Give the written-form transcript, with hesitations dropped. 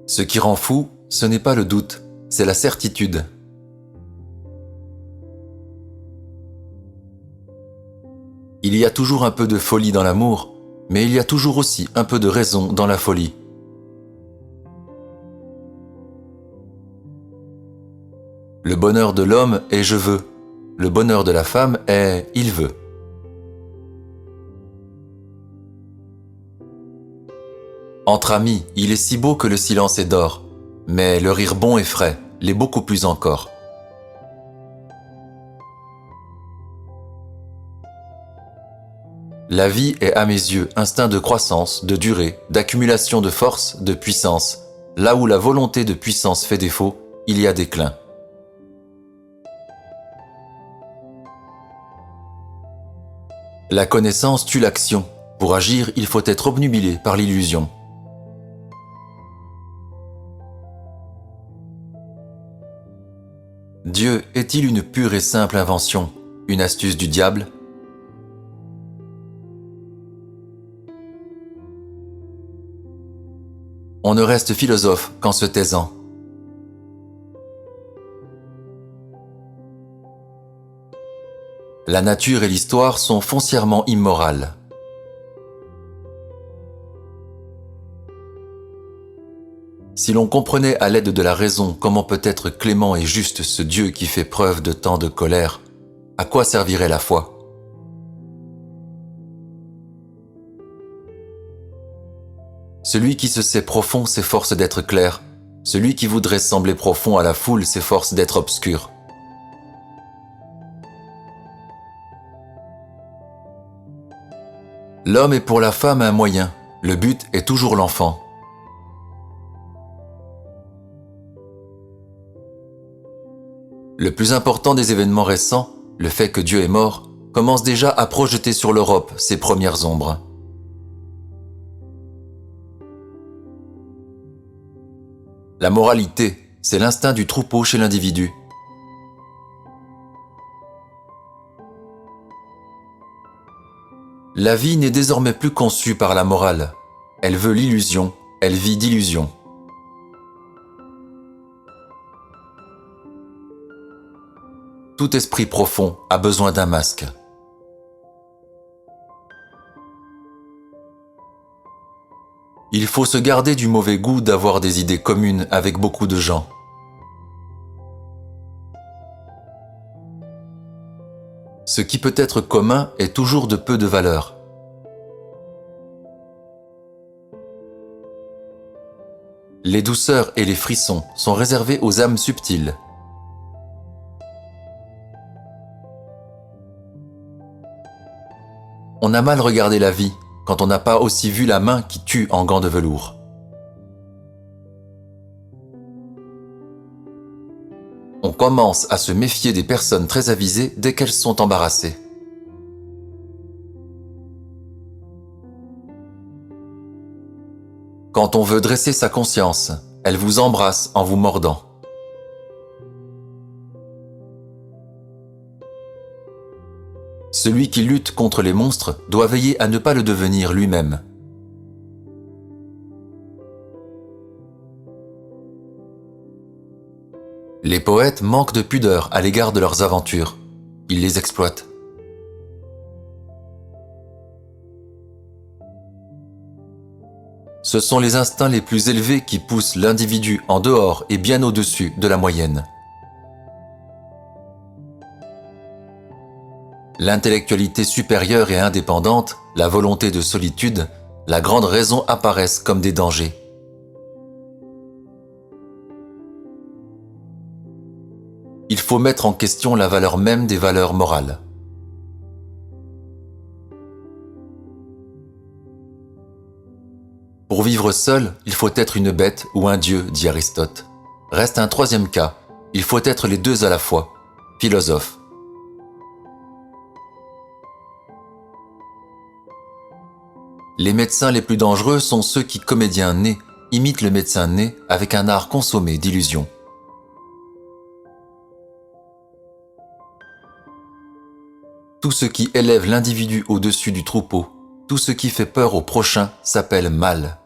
Ce qui rend fou, ce n'est pas le doute, c'est la certitude. Il y a toujours un peu de folie dans l'amour, mais il y a toujours aussi un peu de raison dans la folie. Le bonheur de l'homme est « je veux », le bonheur de la femme est « il veut ». Entre amis, il est si beau que le silence est d'or, mais le rire bon et frais l'est beaucoup plus encore. La vie est à mes yeux instinct de croissance, de durée, d'accumulation de force, de puissance. Là où la volonté de puissance fait défaut, il y a déclin. La connaissance tue l'action. Pour agir, il faut être obnubilé par l'illusion. Dieu est-il une pure et simple invention, une astuce du diable? On ne reste philosophe qu'en se taisant. La nature et l'histoire sont foncièrement immorales. Si l'on comprenait à l'aide de la raison comment peut être clément et juste ce Dieu qui fait preuve de tant de colère, à quoi servirait la foi? Celui qui se sait profond s'efforce d'être clair. Celui qui voudrait sembler profond à la foule s'efforce d'être obscur. L'homme est pour la femme un moyen. Le but est toujours l'enfant. Le plus important des événements récents, le fait que Dieu est mort, commence déjà à projeter sur l'Europe ses premières ombres. La moralité, c'est l'instinct du troupeau chez l'individu. La vie n'est désormais plus conçue par la morale. Elle veut l'illusion, elle vit d'illusion. Tout esprit profond a besoin d'un masque. Il faut se garder du mauvais goût d'avoir des idées communes avec beaucoup de gens. Ce qui peut être commun est toujours de peu de valeur. Les douceurs et les frissons sont réservés aux âmes subtiles. On a mal regardé la vie quand on n'a pas aussi vu la main qui tue en gants de velours. On commence à se méfier des personnes très avisées dès qu'elles sont embarrassées. Quand on veut dresser sa conscience, elle vous embrasse en vous mordant. Celui qui lutte contre les monstres doit veiller à ne pas le devenir lui-même. Les poètes manquent de pudeur à l'égard de leurs aventures. Ils les exploitent. Ce sont les instincts les plus élevés qui poussent l'individu en dehors et bien au-dessus de la moyenne. L'intellectualité supérieure et indépendante, la volonté de solitude, la grande raison apparaissent comme des dangers. Il faut mettre en question la valeur même des valeurs morales. Pour vivre seul, il faut être une bête ou un dieu, dit Aristote. Reste un troisième cas, il faut être les deux à la fois, philosophe. Les médecins les plus dangereux sont ceux qui, comédiens nés, imitent le médecin né avec un art consommé d'illusions. Tout ce qui élève l'individu au-dessus du troupeau, tout ce qui fait peur au prochain s'appelle mal.